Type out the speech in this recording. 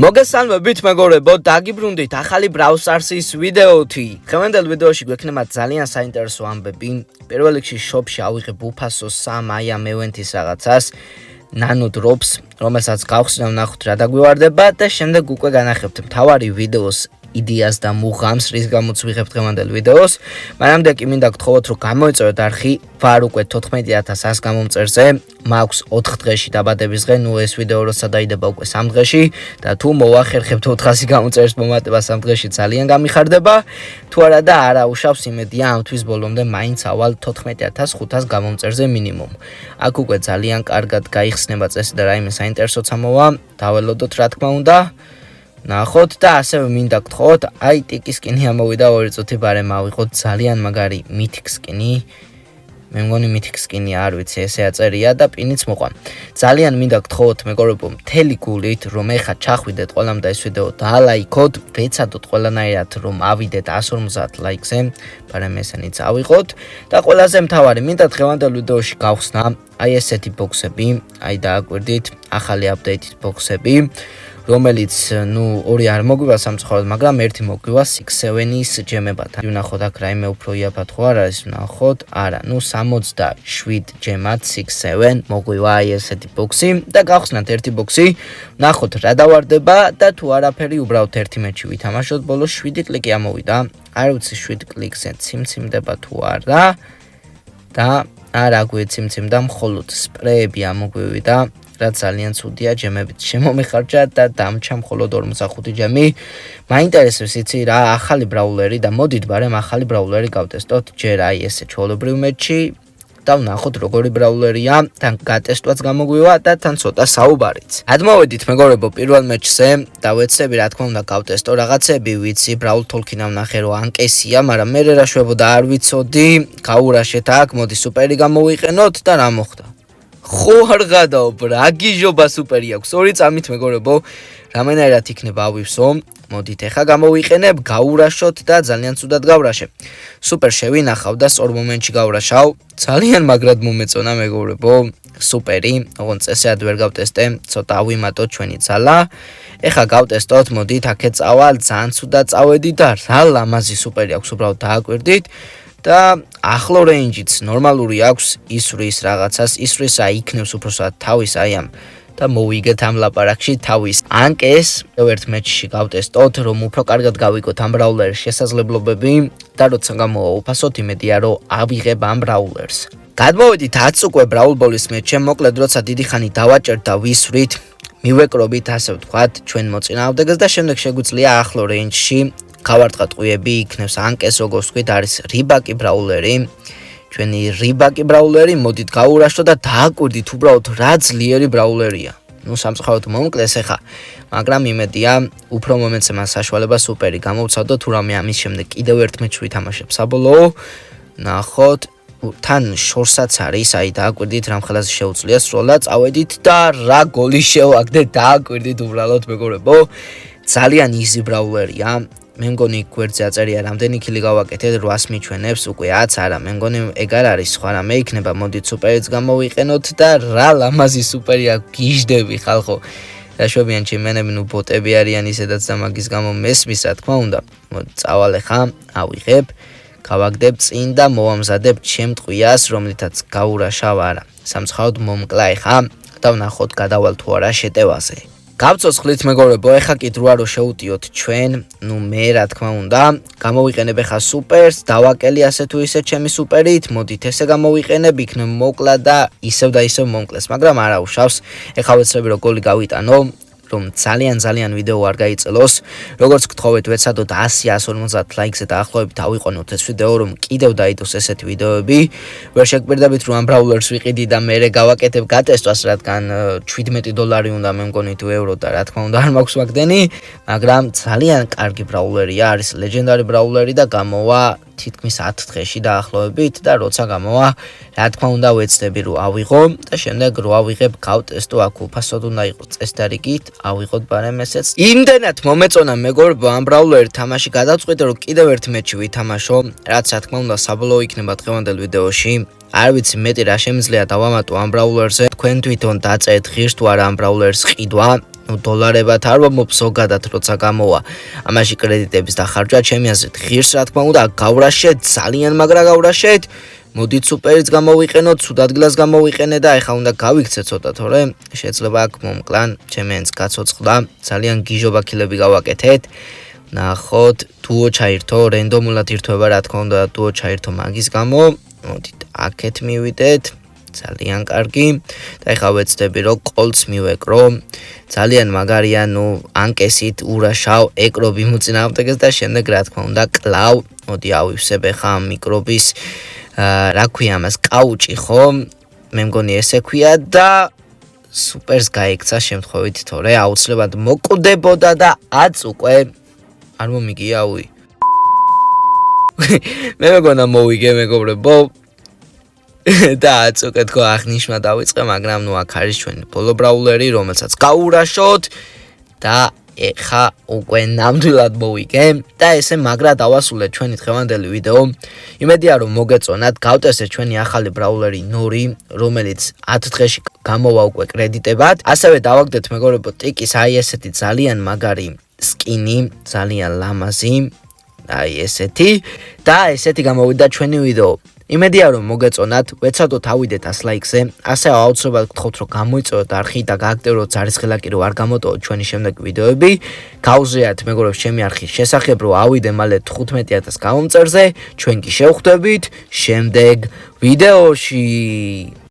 მოგესალმებით მეგობრებო, დაგიბრუნდით ახალი Brawl Stars-ის ვიდეოთი. დღევანდელ ვიდეოში გვექნება ძალიან საინტერესო ამბები. პირველ რიგში შოპში ავიღე ბუფასოს 3 აიამ ევენთის რაღაცას, ნანო დროპს, რომელსაც გავხსნევ ნახოთ რა დაგვივარდება და შემდეგ უკვე განახებთ მთავარი ვიდეოს იდეას და მუღამს, რის გამოც ვიღებ დღევანდელ ვიდეოს. მანამდე კი მინდა გთხოვოთ, რომ გამოეწევათ არხი, ვარ უკვე 14100 გამომწერზე, მაქვს 4 დღეში დაბადების დღე, ნუ ეს ვიდეო როცა დაიდება უკვე 3 დღეში და თუ მოვახერხებთ 400 გამომწერის მომატება 3 დღეში ძალიან გამიხარდება. თუ არა და არა უშავს იმედია ამ თვის ბოლომდე მაინც ავალ 14500 გამომწერზე მინიმუმ. აქ უკვე ძალიან კარგად გაიხსნება წესი და რაიმე საინტერესოც ამოვა, დაველოდოთ რა თქმა უნდა. ნახოთ და ასევე მინდა გთხოვოთ, აი ტიკის სკინი ამოვიდა 2 წუთი ბარემ ავიღოთ ძალიან მაგარი მითიკ სკინი. მე მგონი მითიკ სკინი არ ვიცი, ესე აწერია და პინიც მოყვა. ძალიან მინდა გთხოვოთ მეგობრებო, მთელი გულით რომ ეხა ჩახვიდეთ ყველამ და ეს ვიდეო დაალაიქოთ, ვეცადოთ ყველანაირად რომ ავიდეთ 150 ლაიქზე, ბარემ ესენიც ავიღოთ და ყველაზე მთავარი მინდა დღევანდელ ვიდეოში გავხსნა აი ესეთი ბოქსები, აი დააკვირდით, ახალი აპდეიტის ბოქსები. რომელიც ნუ ორი არ მოგვივა სამწუხაროდ, მაგრამ ერთი მოგვივა 6-7-ის ჯემებად. ვნახოთ აქ რაიმე უფრო იაფად ხო არ არის, ვნახოთ. არა, ნუ 67 ჯემად 6-7 მოგვივა აი ესეთი ბოქსი და გავხსნათ ერთი ბოქსი. ვნახოთ რა დავარდება და თუ არაფერი უბრალოდ ერთი მეჩი ვითამაშოთ, ბოლოს 7 კლიკი ამოვიდა. არ ვიცი 7 კლიკზე ციმციმდება თუ არა. და არა გვეციმციმდა, მხოლოდ სპრეები ამოგვივიდა. რაც ძალიან ცუდია, ჯემებით შემომეხარჯა და დამჩა მხოლოდ 45 ჯემი. მაინტერესებს იცი რა, ახალი ბრაულერი და მოდით ბარემ ახალი ბრაულერი გავტესტოთ, ჯერ აი ესე ჩვეულებრივ მეჩი და ვნახოთ როგორი ბრაულერია, თან გატესტვაც გამოგვივა და თან ცოტა საუბარიც. ადმოვედით მეგობრებო პირველ მეჩზე და ვეცები რა თქმა უნდა გავტესტო რაღაცები, ვიცი, ბრაულ თოლქინა ვნახე რომ ანკესია, მაგრამ მე რა შვებოდა არ ვიცოდი, გაურაშეთ აქ, მოდი სუპერი გამოვიყენოთ და რა მოხდა. ხო არ გადაობ, რა გიჟობა სუპერი აქვს, 2 წამით მეგობრებო, რამენაირად იქნება ავივსო, მოდით ეხა გამოვიყენებ, გაურაშოთ და ძალიან ცუდად გავრაშე. სუპერ შევინახავ და სწორ მომენტში გავრაშავ, ძალიან მაგრად მომეწონა მეგობრებო, სუპერი, ოღონდ წესად ვერ გავტესტე, ცოტა ავიმატოთ ჩვენი ძალა. ეხა გავტესტოთ, მოდით აქეთ წავალ, ძალიან ცუდად წავედი და რა ლამაზი სუპერი აქვს, უბრალოდ დააკვირდით. და ახლო რეინჯიც ნორმალური აქვს, ისვრის რაღაცას, ისვრის რა იქნებს უბრალოდ თავის აი ამ და მოვიგეთ ამ ლაპარაკში თავის ანკეს ერთ მეჩში გავტესტოთ, რომ უფრო კარგად გავიგოთ ამ ბრაულერის შესაძლებლობები და როცა გამოვა უფასოდ იმედია რომ ავიღებ ამ ბრაულერს. გადმოვედით 10 უკვე ბრაულ ბოლის მეჩში, მოკლედ როცა დიდი ხანი დავაჭერთ და ვისვრით, მივეკრობით ასე ვთქვათ ჩვენ მოწინააღმდეგეს და შემდეგ შეგვიძლია ახლო რეინჯში გავარტყა ტყუები, იქნებს ანკეს როგორც ვთქვით, არის რიბაკი ბრაულერი. ჩვენი რიბაკი ბრაულერი, მოდით გაურაშოთ და დააკვირდით უბრალოდ რა ძლიერი ბრაულერია. ნუ სამწუხაროდ მომკლეს ეხა, მაგრამ იმედია უფრო მომენტზე მას საშუალება სუპერი გამოვცადო, თუ რამე ამის შემდეგ კიდევ ერთ მეჩს ვითამაშებ საბოლოო. ნახოთ, თან შორსაც არის, აი დააკვირდით რამხელას შეუძლია სროლა, წავედით და რა გოლი შევაგდეთ, დააკვირდით უბრალოდ მეგობრებო. ძალიან იზი ბრაულერია. მე მგონი გვერდზე აწერია რამდენი კილი გავაკეთეთ 800 მიჩვენებს უკვე 10 არა მე მგონი ეგ არ არის სხვა რამე იქნება მოდით სუპერიც გამოვიყენოთ და რა ლამაზი სუპერია გიჟდები ხალხო რა შვებიან ჩემენები ნუ ბოტები არიან ისედაც და მაგის გამო მესმის რა თქმა უნდა მოდი წავალ ხა ავიღებ გავაგდებ წინ და მოვამზადებ ჩემ ტყვიას რომლითაც გაურაშავ არა სამცხაოდ მომკლა ხა და ვნახოთ გადავალ თუ არა შეტევაზე გავწოცხლით მეგობრებო, ეხა კი დროა რომ შევუტიოთ ჩვენ, ნუ მე რა თქმა უნდა, გამოვიყენებ ეხა სუპერს, დავაკელი ასე თუ ისე ჩემი სუპერით, მოდით ესე გამოვიყენებ, იქნებ მოკლა და ისევ მომკლეს, მაგრამ არა უშავს, ეხა ვეცრები რომ გოლი გავიტანო, რომ ძალიან ვიდეო არ გაიწელოს, როგორც გთხოვეთ ვეცადოთ 100-150 ლაიქზე დაახლოებით ავიყვანოთ ეს ვიდეო, რომ კიდევ დაიდოს ესეთი ვიდეოები, ვერ შეგბერდებით რომ ამ ბრაულერს ვიყიდი და მე გავაკეთებ გატესტვას, რადგან $17 უნდა მე მგონი თუ ევრო და რა თქმა უნდა არ მაქვს ვაგდენი, მაგრამ ძალიან კარგი ბრაულერია, არის ლეგენდარი ბრაულერი და გამოვა თითქმის 10 დღეში დაახლოებით და როცა გამოვა, რა თქმა უნდა ვეცდები რომ ავიღო და შემდეგ რომ ავიღებ გავტესტო აქ უფასოდ უნდა იყოს წესდარიგით, ავიღოთ ბარემ ესეც. იმდენად მომეწონა მეგობრებო ამ ბრაულერი თამაში გადავწყვიტე რომ კიდევ ერთ მეჩი ვითამაშო, რაც რა თქმა უნდა საბოლოო იქნება დღევანდელ ვიდეოში. არ ვიცი მეტი რა შემიძლია დავამატო ამ ბრაულერზე. თქვენ თვითონ დაწერეთ ღირს თუ არა ამ ბრაულერის ყიდვა. დოლარებად არ ვამბობ ზოგადად როცა გამოვა ამაში კრედიტების დახარჯვა ჩემი აზრით ღირს რა თქმა უნდა გავრაშეთ ძალიან მაგრა გავრაშეთ მოდით სუპერიც გამოვიყენოთ ცუდ ადგილას გამოვიყენე და ეხლა უნდა გავიქცე ცოტა თორე შეიძლება აქ მომკლან ჩემი ენს გაცოცხლა ძალიან გიჟობა ქილები გავაკეთეთ ნახოთ დუო ჩაირთო რენდომულად ირთვება რა თქმა უნდა დუო ჩაირთო მაგის გამო მოდით აქეთ მივიდეთ ძალიან კარგი და ეხლა ვეცდები რომ კოლც მივეკრო ძალიან მაგარია ნუ ანკესით ურაშავ ეკრობი მოწინააღმდეგეს და შემდეგ რა თქმა უნდა კლავ მოდი ავივსებ ეხლა ამ მიკრობის რა ქვია ამას კაუჭი ხო მე მგონი ესე ქვია და სუპერს გაიქცა შემთხვევით თორე აუცილებლად მოკვდებოდა და აც უკვე არ მომიგია უი მე მეგონა მოვიგე მეგობრებო და აც უკვე თქო აღნიშნა დავიწყე მაგრამ ნუ აქ არის ჩვენი ბოლო ბრაულერი რომელსაც გაურაშოთ და ეხა უკვე ნამდვილად მოვიგე და ესე მაგრა დავასრულეთ ჩვენი დღევანდელი ვიდეო იმედია რომ მოგეწონათ გავტესეთ ჩვენი ახალი ბრაულერი ნორი რომელიც 10 დღეში გამოვა უკვე კრედიტებად ასევე დავაგდეთ მეგობრებო ტიკის აი ესეთი ძალიან მაგარი სკინი ძალიან ლამაზი აი ესეთი და ესეთი გამოვიდა ჩვენი ვიდეო იმედია რომ მოგეწონათ ვეცადოთ ავიდეთ 100 ლაიქზე ასევე აუცილებლად გთხოვთ რომ გამოიწვიოთ არხი და გააკტივროთ ზარისხილაკი რომ არ გამოტოვოთ ჩვენი შემდეგი ვიდეოები გავზრიათ მეგობრებს ჩემი არხის შესახებ რომ ავიდე მალე 15000 გამომწერზე ჩვენ კი შევხვდებით შემდეგ ვიდეოში